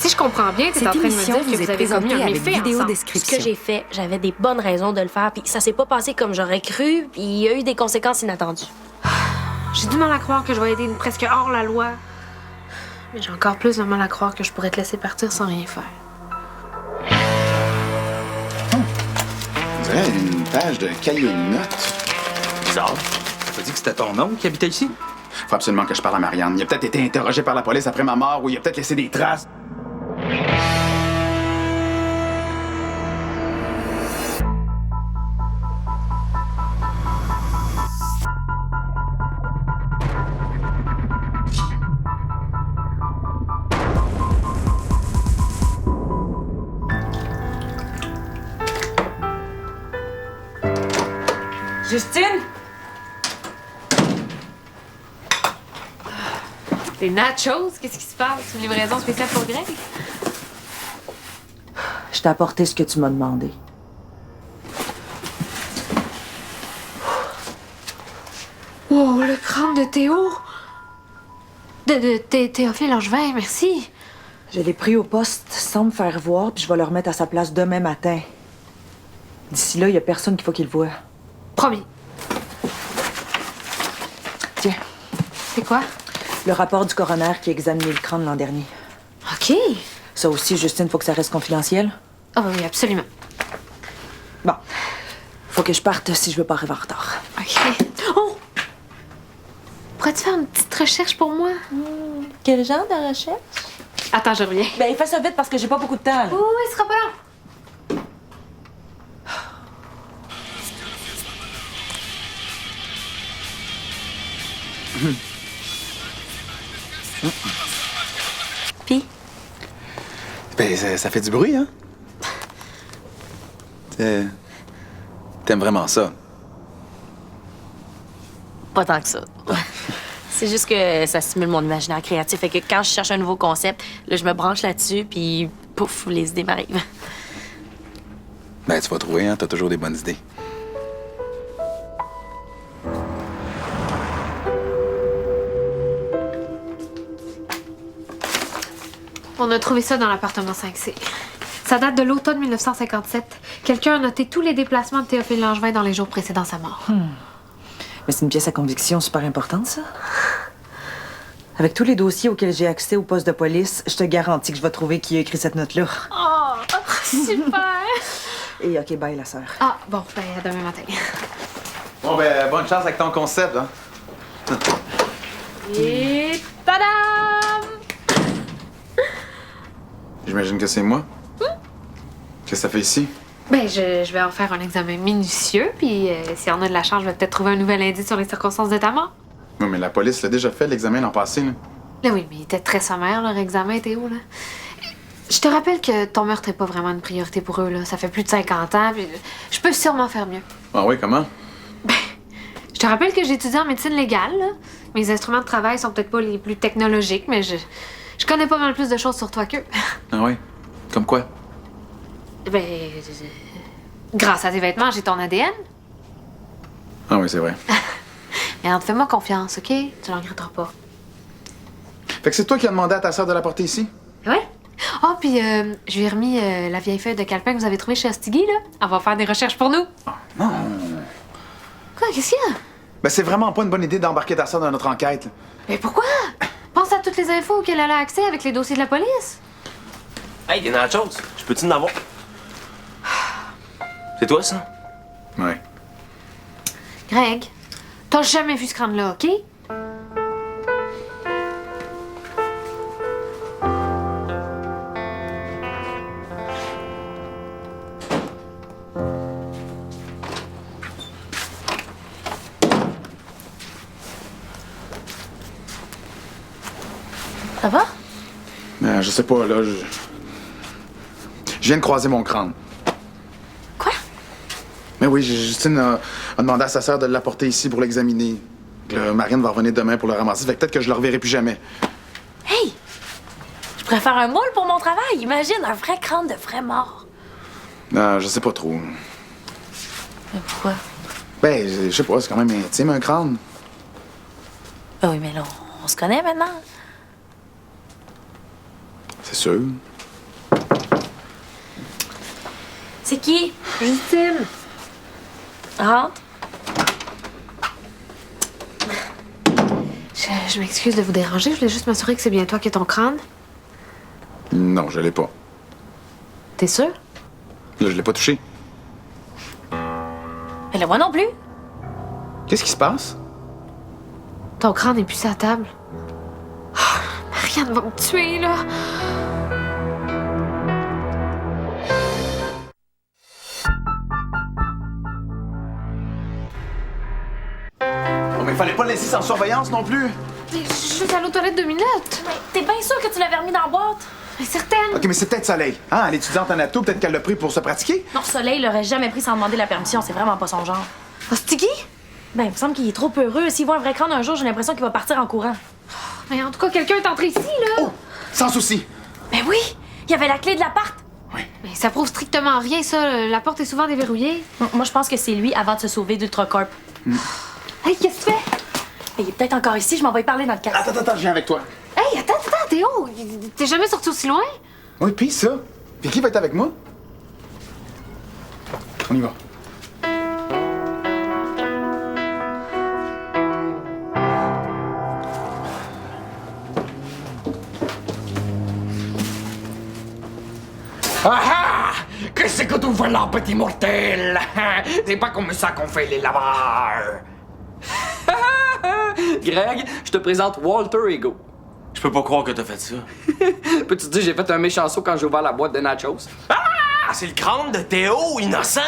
Si je comprends bien, t'es en train de me dire que vous avez commis un méfait ensemble. Ce que j'ai fait, j'avais des bonnes raisons de le faire, puis ça s'est pas passé comme j'aurais cru, puis il y a eu des conséquences inattendues. J'ai du mal à croire que je vais aider une presque hors la loi. Mais j'ai encore plus de mal à croire que je pourrais te laisser partir sans rien faire. On dirait une page de cahier de notes. Bizarre. T'as dit que c'était ton oncle qui habitait ici? Faut absolument que je parle à Marianne. Il a peut-être été interrogé par la police après ma mort ou il a peut-être laissé des traces. Justine? Des nachos? Qu'est-ce qui se passe? Une livraison spéciale pour Greg? Je t'ai apporté ce que tu m'as demandé. Oh, le crâne de Théo! De Théophile Langevin, merci. Je l'ai pris au poste sans me faire voir, puis je vais le remettre à sa place demain matin. D'ici là, il y a personne qu'il faut qu'il le voie. Promis. Tiens, C'est quoi? le rapport du coroner qui a examiné le crâne l'an dernier. OK. Ça aussi, Justine, faut que ça reste confidentiel. Ah oui, absolument. Bon, faut que je parte si je veux pas arriver en retard. OK. Oh! Pourrais-tu faire une petite recherche pour moi? Quel genre de recherche? Attends, je reviens. Ben, fais ça vite parce que j'ai pas beaucoup de temps. là. Oui, il sera pas là. Puis, Ben, ça fait du bruit, hein? T'aimes vraiment ça? pas tant que ça. C'est juste que ça stimule mon imaginaire créatif. Fait que quand je cherche un nouveau concept, là, je me branche là-dessus, puis pouf, les idées m'arrivent. Ben, tu vas trouver, hein? T'as toujours des bonnes idées. On a trouvé ça dans l'appartement 5C. Ça date de l'automne 1957. Quelqu'un a noté tous les déplacements de Théophile Langevin dans les jours précédant sa mort. Mais c'est une pièce à conviction super importante, ça. Avec tous les dossiers auxquels j'ai accès au poste de police, je te garantis que je vais trouver qui a écrit cette note-là. Oh, super! Et OK, bye, la sœur. Ah, bon, ben, à demain matin. Bon, ben, bonne chance avec ton concept, hein? Et tadam! J'imagine que c'est moi. Qu'est-ce que ça fait ici? Ben, je vais en faire un examen minutieux, puis si on a de la chance, je vais peut-être trouver un nouvel indice sur les circonstances de ta mort. Oui, mais la police l'a déjà fait, l'examen l'an passé, là. Là, oui, mais il était très sommaire, leur examen, Théo, là. Je te rappelle que ton meurtre n'est pas vraiment une priorité pour eux, là. Ça fait plus de 50 ans, puis je peux sûrement faire mieux. Ah oui, comment? Je te rappelle que j'étudie en médecine légale, là. Mes instruments de travail sont peut-être pas les plus technologiques, mais je connais pas mal plus de choses sur toi qu'eux. Ah oui? Comme quoi? Ben, grâce à tes vêtements, j'ai ton ADN. Ah oui, c'est vrai. Mais fais-moi confiance, OK? Tu l'en regretteras pas. Fait que c'est toi qui as demandé à ta sœur de la porter ici? Ouais? Ah, puis je lui ai remis la vieille feuille de calepin que vous avez trouvée chez Ostigui, là. Elle va faire des recherches pour nous. Non! Quoi? Qu'est-ce qu'il y a? Ben, c'est vraiment pas une bonne idée d'embarquer ta sœur dans notre enquête, là. Mais pourquoi? Pense à toutes les infos auxquelles elle a accès avec les dossiers de la police. Hey, des nachos! Je peux-tu en avoir? C'est toi, ça? Ouais. Greg, t'as jamais vu ce crâne-là, OK? Ça va? Je sais pas, là, je viens de croiser mon crâne. Quoi? Mais oui, Justine a demandé à sa sœur de l'apporter ici pour l'examiner. Marine va revenir demain pour le ramasser, fait que peut-être que je le reverrai plus jamais. Hey! Je pourrais faire un moule pour mon travail. Imagine, un vrai crâne de vrai mort. Je sais pas trop. Mais pourquoi? Ben, je sais pas, c'est quand même intime, un crâne. Ben oui, mais là, on se connaît maintenant. C'est sûr. C'est qui? Justine! Rentre. Je m'excuse de vous déranger, je voulais juste m'assurer que c'est bien toi qui as ton crâne. Non, je l'ai pas. T'es sûr? Là, je l'ai pas touché. Mais là, moi non plus. Qu'est-ce qui se passe? Ton crâne n'est plus sur la table. Ah, Marianne va me tuer, là! Oh, mais fallait pas le laisser sans surveillance non plus. Mais je suis juste allée aux toilettes 2 minutes. Mais t'es bien sûr que tu l'avais remis dans la boîte? Mais certaine! OK, mais c'est peut-être Soleil. Hein, l'étudiante en atout, peut-être qu'elle l'a pris pour se pratiquer. Non, Soleil l'aurait jamais pris sans demander la permission. C'est vraiment pas son genre. Oh, c'est qui? Ben, il me semble qu'il est trop heureux. S'il voit un vrai crâne un jour, j'ai l'impression qu'il va partir en courant. Mais en tout cas, quelqu'un est entré ici, là! Oh, sans souci. Ben oui! Il y avait la clé de l'appart. Mais ça prouve strictement rien, ça. La porte est souvent déverrouillée. Moi, je pense que c'est lui avant de se sauver d'Ultracorp. Hey, qu'est-ce que tu fais? Ben, il est peut-être encore ici. Je m'en vais y parler dans le cas. Attends, je viens avec toi. Hey, attends, Théo! T'es jamais sorti aussi loin? Oui, puis ça. Puis qui va être avec moi? On y va. Ah ah! Qu'est-ce que tu fais là, petit mortel? C'est pas comme ça qu'on fait les lavages. Greg, je te présente Walter Ego. Je peux pas croire que t'as fait ça. Peux-tu te dire, j'ai fait un méchant saut quand j'ai ouvert la boîte de nachos? Ah! C'est le crâne de Théo, innocent!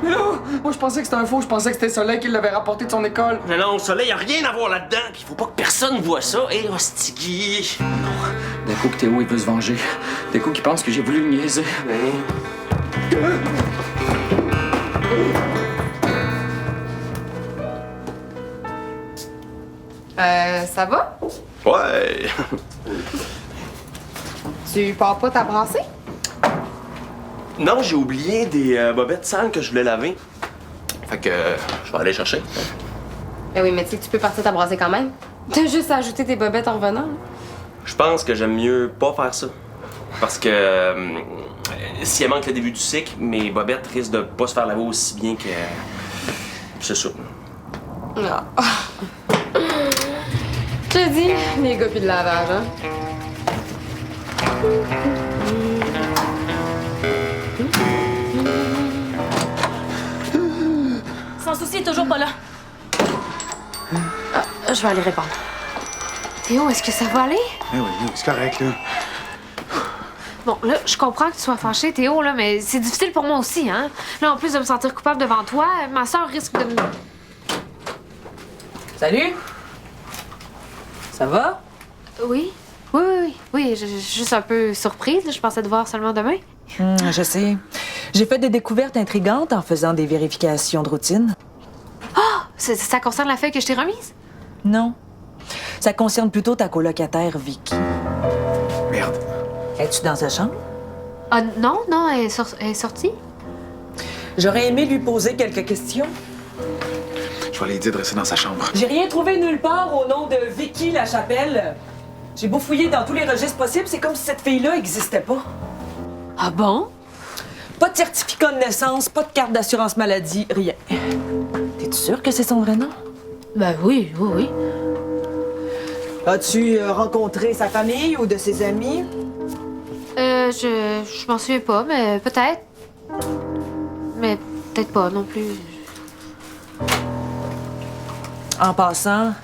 Mais là, moi je pensais que c'était un faux, je pensais que c'était Soleil qui l'avait rapporté de son école. Mais non, le soleil, y a rien à voir là-dedans, pis faut pas que personne voit ça. Hé, hostigui! D'un coup que Théo, il veut se venger. D'un coup qu'il pense que j'ai voulu le niaiser. Ça va? Ouais! Tu pars pas ta brassée? Non, j'ai oublié des bobettes sales que je voulais laver. Fait que je vais aller chercher. Ben oui, mais tu sais que tu peux partir ta brassée quand même. T'as juste à ajouter tes bobettes en revenant. Là. Je pense que j'aime mieux pas faire ça. Parce que si elle manque le début du cycle, mes bobettes risquent de pas se faire laver aussi bien que. C'est ça. Ah. Je te dis, les gars pis de lavage, hein. Sans souci, il est toujours pas là. Je vais aller répondre. Théo, est-ce que ça va aller? Eh oui, c'est correct, là. Bon, là, je comprends que tu sois fâché, Théo, là, mais c'est difficile pour moi aussi, hein? Là, en plus de me sentir coupable devant toi, ma soeur risque de me... Salut! Ça va? Oui? Oui, je suis juste un peu surprise, là. Je pensais te voir seulement demain. Je sais. J'ai fait des découvertes intrigantes en faisant des vérifications de routine. Ça concerne la feuille que je t'ai remise? Non. Ça concerne plutôt ta colocataire, Vicky. Merde. Es-tu dans sa chambre? Ah, non, elle est sortie. J'aurais aimé lui poser quelques questions. Je vais aller dire de rester dans sa chambre. J'ai rien trouvé nulle part au nom de Vicky Lachapelle. J'ai beau fouiller dans tous les registres possibles, c'est comme si cette fille-là existait pas. Ah bon? Pas de certificat de naissance, pas de carte d'assurance maladie, rien. T'es-tu sûre que c'est son vrai nom? Ben oui. As-tu rencontré sa famille ou de ses amis? Je m'en souviens pas, mais peut-être. Mais peut-être pas non plus. En passant,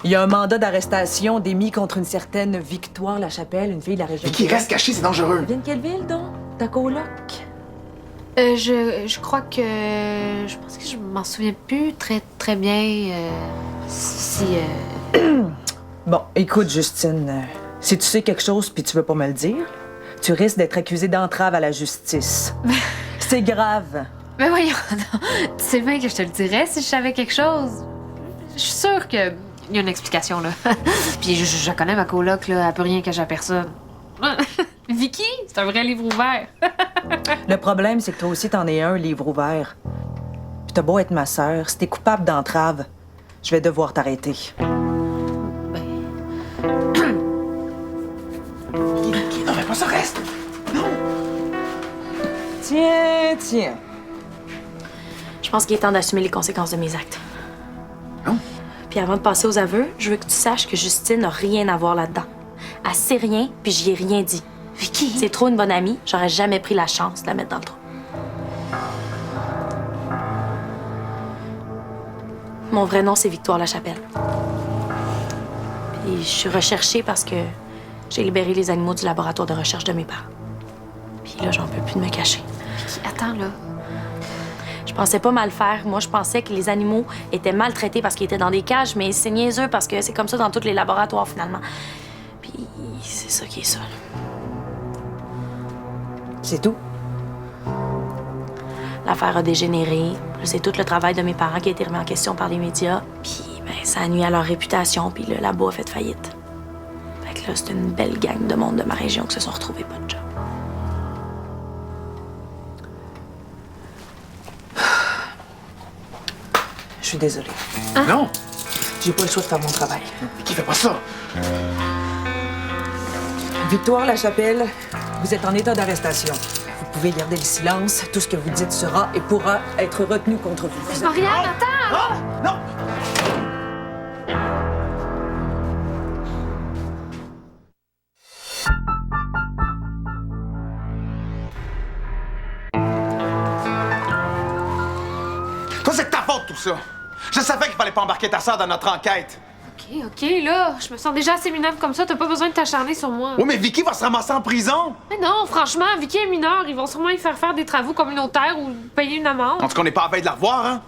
il y a un mandat d'arrestation d'émis contre une certaine Victoire Lachapelle, une fille de la région. Mais qui reste caché, c'est dangereux. Elle vient de quelle ville, donc? Ta coloc? Je crois que... Je pense que je m'en souviens plus très bien si... Bon, écoute, Justine, si tu sais quelque chose puis tu veux pas me le dire, tu risques d'être accusée d'entrave à la justice. C'est grave. Mais voyons, non. Tu sais bien que je te le dirais si je savais quelque chose. Je suis sûre que y a une explication, là. Puis je connais ma coloc, là, elle peut rien cacher à personne. Vicky, c'est un vrai livre ouvert. Le problème, c'est que toi aussi, t'en es un livre ouvert. Puis t'as beau être ma sœur, si t'es coupable d'entrave, je vais devoir t'arrêter. Non, mais pas ça, reste! Non! Tiens. Je pense qu'il est temps d'assumer les conséquences de mes actes. Non? Puis avant de passer aux aveux, je veux que tu saches que Justine n'a rien à voir là-dedans. Elle sait rien, puis j'y ai rien dit. Vicky! C'est trop une bonne amie, j'aurais jamais pris la chance de la mettre dans le trou. Mon vrai nom, c'est Victoire Lachapelle. Puis je suis recherchée parce que j'ai libéré les animaux du laboratoire de recherche de mes parents. Puis là, j'en peux plus de me cacher. Vicky, attends, là. Je pensais pas mal faire. Moi, je pensais que les animaux étaient maltraités parce qu'ils étaient dans des cages, mais c'est niaiseux parce que c'est comme ça dans tous les laboratoires, finalement. Puis c'est ça qui est ça, là. C'est tout. L'affaire a dégénéré. C'est tout le travail de mes parents qui a été remis en question par les médias. Puis, ben, ça a nuit à leur réputation, puis le labo a fait faillite. Fait que là, c'est une belle gang de monde de ma région qui se sont retrouvés pas de job. Je suis désolée. Non! J'ai pas le choix de faire mon travail. Vicky, fais pas ça! Victoire Lachapelle, vous êtes en état d'arrestation. Vous pouvez garder le silence. Tout ce que vous dites sera et pourra être retenu contre vous. Vous êtes- Marianne, attends! Non! Toi, c'est de ta faute, tout ça! Je savais qu'il fallait pas embarquer ta sœur dans notre enquête! OK, là, je me sens déjà assez mineure comme ça, t'as pas besoin de t'acharner sur moi. Oui, mais Vicky va se ramasser en prison! Mais non, franchement, Vicky est mineure, ils vont sûrement y faire des travaux communautaires ou payer une amende. En tout cas, on n'est pas à veille de la revoir, hein?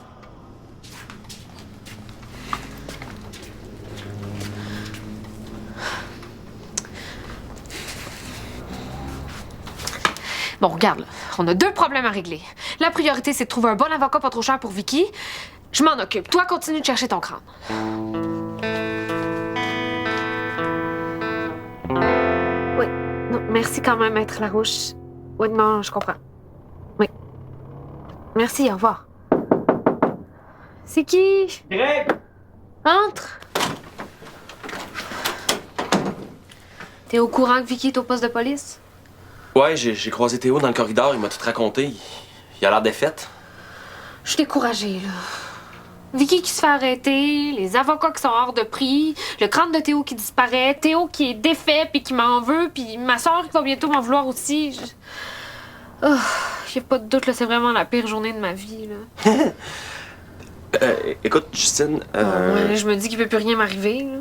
Bon, regarde, là, on a 2 problèmes à régler. La priorité, c'est de trouver un bon avocat pas trop cher pour Vicky. Je m'en occupe. Toi, continue de chercher ton crâne. Oui. Non, merci quand même, Maître Larouche. Oui, non, je comprends. Oui. Merci, au revoir. C'est qui? Greg! Entre. T'es au courant que Vicky est au poste de police? Ouais, j'ai croisé Théo dans le corridor, il m'a tout raconté. Il a l'air défaite. Je suis découragée, là. Vicky qui se fait arrêter, les avocats qui sont hors de prix, le crâne de Théo qui disparaît, Théo qui est défait puis qui m'en veut, puis ma soeur qui va bientôt m'en vouloir aussi. Oh, y a pas de doute, là, c'est vraiment la pire journée de ma vie, là. Écoute, Justine, Ouais, je me dis qu'il peut plus rien m'arriver, là.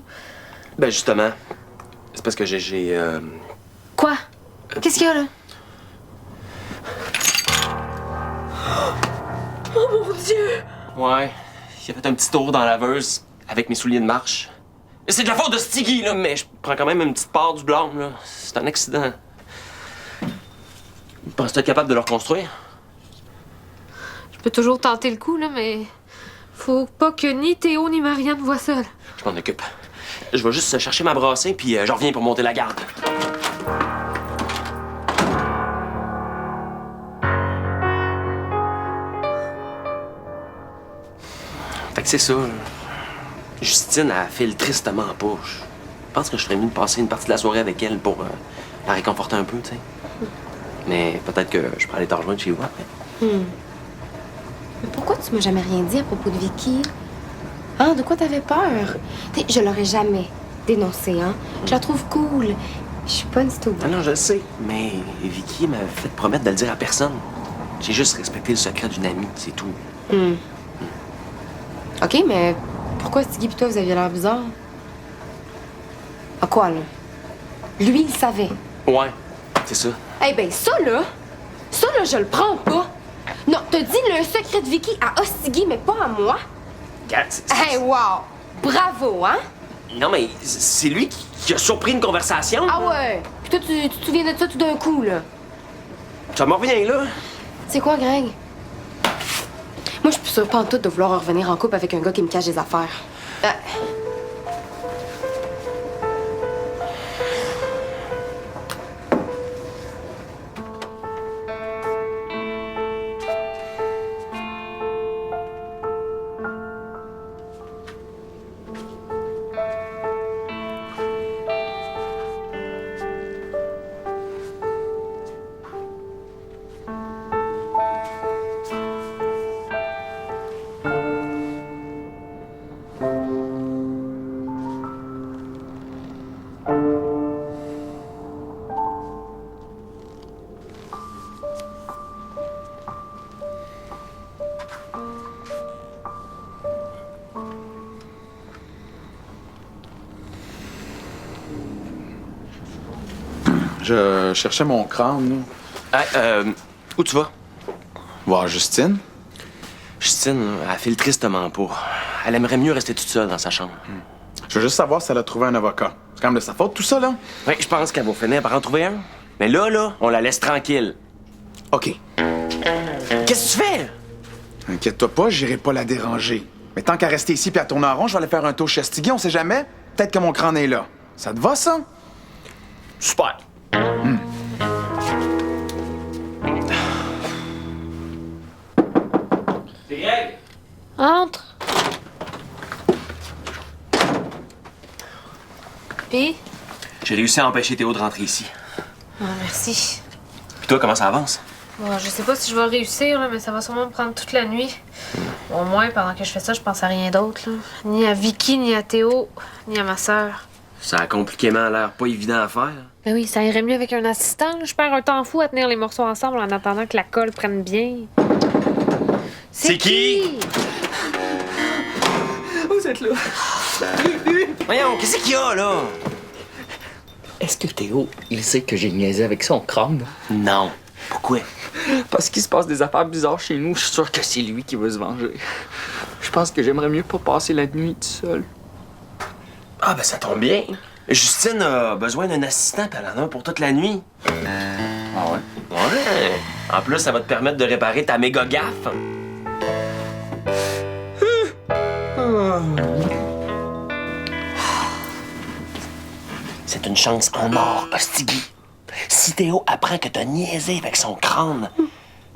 ben justement, c'est parce que j'ai Quoi? Qu'est-ce qu'il y a, là? Oh mon Dieu! Ouais, il a fait un petit tour dans la laveuse avec mes souliers de marche. C'est de la faute de Stiggy, là, mais je prends quand même une petite part du blâme, là. C'est un accident. Penses-tu être capable de le reconstruire? Je peux toujours tenter le coup, là, mais faut pas que ni Théo ni Marianne voient ça, là. Je m'en occupe. Je vais juste chercher ma brassée, puis je reviens pour monter la garde. Fait que c'est ça. Justine, elle file tristement pas. Je pense que je ferais mieux de passer une partie de la soirée avec elle pour la réconforter un peu, tu sais. Mais peut-être que je pourrais aller te rejoindre chez vous après. Mais pourquoi tu m'as jamais rien dit à propos de Vicky? Hein, de quoi t'avais peur? Je l'aurais jamais dénoncée, hein? Je la trouve cool. Je suis pas une stupide. Ah non, je le sais, mais Vicky m'avait fait promettre de le dire à personne. J'ai juste respecté le secret d'une amie, c'est tout. OK, mais pourquoi Stiggy et toi, vous aviez l'air bizarre? À quoi, là? Lui, il savait. Ouais, c'est ça. Eh ben, ça, là, je le prends pas. Non, t'as dit le secret de Vicky à Stiggy, mais pas à moi. Regarde, Hey, wow! Bravo, hein? Non, mais c'est lui qui a surpris une conversation. Ah ouais! Puis toi, tu te souviens de ça tout d'un coup, là. Ça m'en revient, là. C'est quoi, Greg? Moi, je suis plus sûre pas en tout de vouloir revenir en couple avec un gars qui me cache des affaires. Je cherchais mon crâne, là. Hey, où tu vas? Voir Justine. Justine, elle file tristement pas. Elle aimerait mieux rester toute seule dans sa chambre. Je veux juste savoir si elle a trouvé un avocat. C'est quand même de sa faute, tout ça, là. Oui, je pense qu'elle va finir par en trouver un. Mais là, on la laisse tranquille. OK. Qu'est-ce que tu fais? Inquiète-toi pas, j'irai pas la déranger. Mais tant qu'à rester ici puis à tourner en rond, je vais aller faire un tour chez Stigui, on sait jamais. Peut-être que mon crâne est là. Ça te va, ça? Super. C'est Greg. Entre. Puis? J'ai réussi à empêcher Théo de rentrer ici. Ah, merci. Puis toi, comment ça avance? Bon, je sais pas si je vais réussir, là, mais ça va sûrement me prendre toute la nuit. Au moins, pendant que je fais ça, je pense à rien d'autre. Là. Ni à Vicky, ni à Théo, ni à ma sœur. Ça a compliquément l'air pas évident à faire. Ben oui, ça irait mieux avec un assistant. Là. Je perds un temps fou à tenir les morceaux ensemble en attendant que la colle prenne bien. C'est qui? Vous êtes là. Voyons, qu'est-ce qu'il y a, là? Est-ce que Théo, il sait que j'ai niaisé avec son crâne? Non. Pourquoi? Parce qu'il se passe des affaires bizarres chez nous, je suis sûr que c'est lui qui veut se venger. Je pense que j'aimerais mieux pas passer la nuit tout seul. Ah, ben ça tombe bien. Justine a besoin d'un assistant, puis elle en a un pour toute la nuit. Ah ouais? Ouais. En plus, ça va te permettre de réparer ta méga gaffe. C'est une chance en or, Hostigui. Si Théo apprend que t'as niaisé avec son crâne,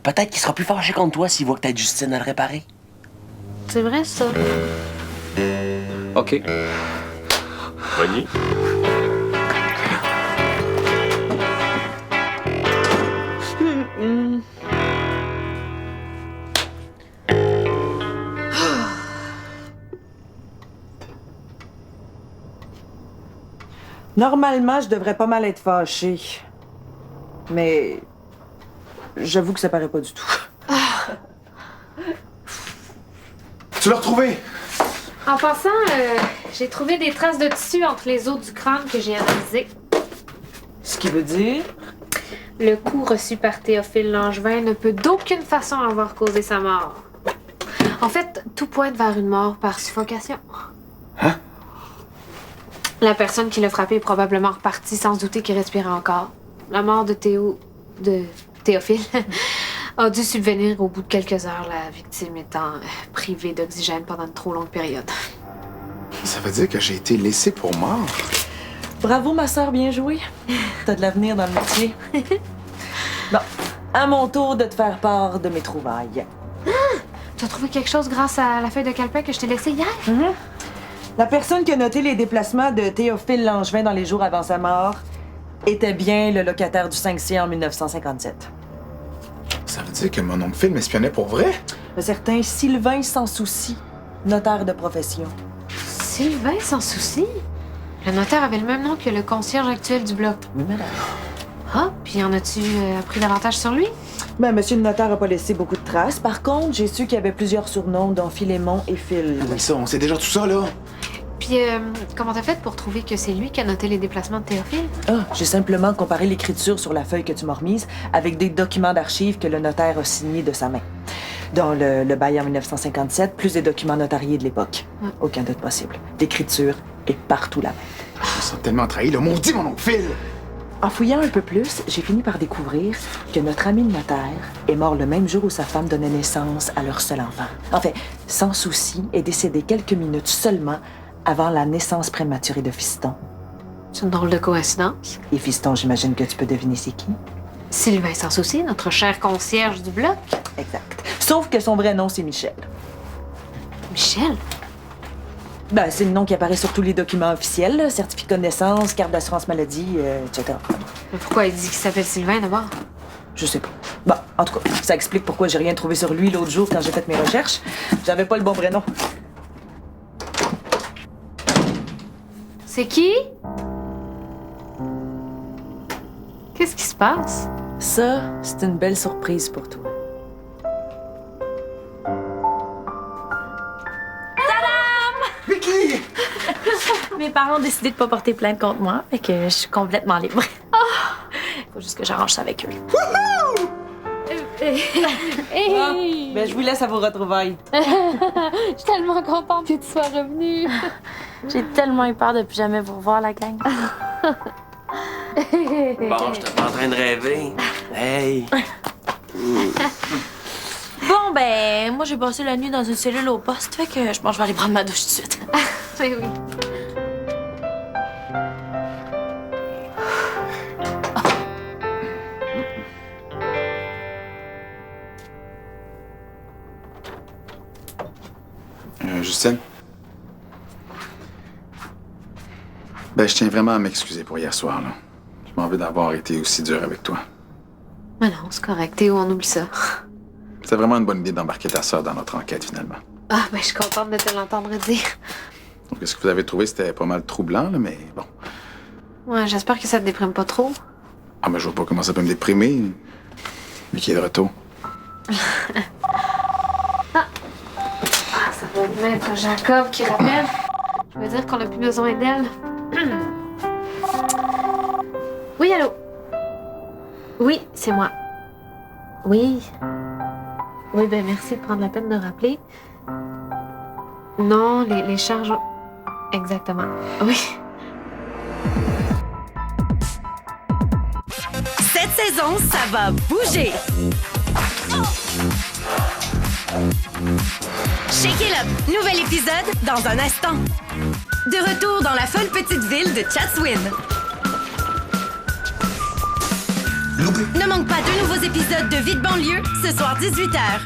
peut-être qu'il sera plus fâché contre toi s'il voit que t'as Justine à le réparer. C'est vrai, ça. OK. Bonnie. Normalement, je devrais pas mal être fâchée. Mais j'avoue que ça paraît pas du tout. Tu l'as retrouvé? En passant, j'ai trouvé des traces de tissu entre les os du crâne que j'ai analysées. Ce qui veut dire... Le coup reçu par Théophile Langevin ne peut d'aucune façon avoir causé sa mort. En fait, tout pointe vers une mort par suffocation. Hein? La personne qui l'a frappé est probablement repartie sans se douter qu'il respirait encore. La mort de Théophile a dû subvenir au bout de quelques heures, la victime étant privée d'oxygène pendant une trop longue période. Ça veut dire que j'ai été laissé pour mort? Bravo, ma sœur, bien joué. T'as de l'avenir dans le métier. Bon, à mon tour de te faire part de mes trouvailles. Tu as trouvé quelque chose grâce à la feuille de calepin que je t'ai laissée hier? La personne qui a noté les déplacements de Théophile Langevin dans les jours avant sa mort était bien le locataire du 5C en 1957. Ça veut dire que mon oncle Phil m'espionnait pour vrai? Un certain Sylvain Sans Souci, notaire de profession. Sylvain Sans Souci? Le notaire avait le même nom que le concierge actuel du bloc. Oui, madame. Ah, puis en as-tu appris davantage sur lui? Ben, monsieur le notaire a pas laissé beaucoup de traces. Par contre, j'ai su qu'il y avait plusieurs surnoms, dont Philémon et Phil. Oui, ça, on sait déjà tout ça, là. Puis, comment t'as fait pour trouver que c'est lui qui a noté les déplacements de Théophile? Ah, j'ai simplement comparé l'écriture sur la feuille que tu m'as remise avec des documents d'archives que le notaire a signés de sa main. Dont le bail en 1957, plus des documents notariés de l'époque. Aucun doute possible. L'écriture est partout la même. Je me sens tellement trahi, le maudit mon oncle Phil! En fouillant un peu plus, j'ai fini par découvrir que notre ami le notaire est mort le même jour où sa femme donnait naissance à leur seul enfant. En fait, Sans Souci est décédé quelques minutes seulement avant la naissance prématurée de Fiston. C'est une drôle de coïncidence. Et Fiston, j'imagine que tu peux deviner c'est qui? Sylvain Sans Souci, notre cher concierge du bloc. Exact. Sauf que son vrai nom, c'est Michel. Michel? Ben, c'est le nom qui apparaît sur tous les documents officiels, là, certificat de naissance, carte d'assurance maladie, etc. Mais pourquoi il dit qu'il s'appelle Sylvain d'abord? Je sais pas. Bon, en tout cas, ça explique pourquoi j'ai rien trouvé sur lui l'autre jour quand j'ai fait mes recherches. J'avais pas le bon prénom. C'est qui? Qu'est-ce qui se passe? Ça, c'est une belle surprise pour toi. Vicky! Mes parents ont décidé de pas porter plainte contre moi, fait que je suis complètement libre. juste que j'arrange ça avec eux. Hey! Ben, je vous laisse à vos retrouvailles. Je suis tellement contente que tu sois revenue. J'ai tellement eu peur de plus jamais vous revoir, la gang. Bon, j'étais pas en train de rêver. Hey! Bon, ben, moi, j'ai passé la nuit dans une cellule au poste, fait que je vais aller prendre ma douche tout de suite. Oui, oui. Justine? Ben, je tiens vraiment à m'excuser pour hier soir, là. Je m'en veux d'avoir été aussi dur avec toi. Mais non, c'est correct. Théo, on oublie ça. C'était vraiment une bonne idée d'embarquer ta sœur dans notre enquête, finalement. Ah, ben, je suis contente de te l'entendre dire. Donc, ce que vous avez trouvé, c'était pas mal troublant, là, mais bon. Ouais, j'espère que ça te déprime pas trop. Ah, mais je vois pas comment ça peut me déprimer. Lui qui est de retour. Ça doit être Maître Jacob qui rappelle. Je veux dire qu'on n'a plus besoin d'elle. Oui, allô? Oui, c'est moi. Oui. Oui, ben merci de prendre la peine de rappeler. Non, les charges... Exactement. Oui. Cette saison, ça va bouger! Shake it up! Nouvel épisode dans un instant. De retour dans la folle petite ville de Chatswin. Ne manque pas 2 nouveaux épisodes de Vie de banlieue ce soir 18h.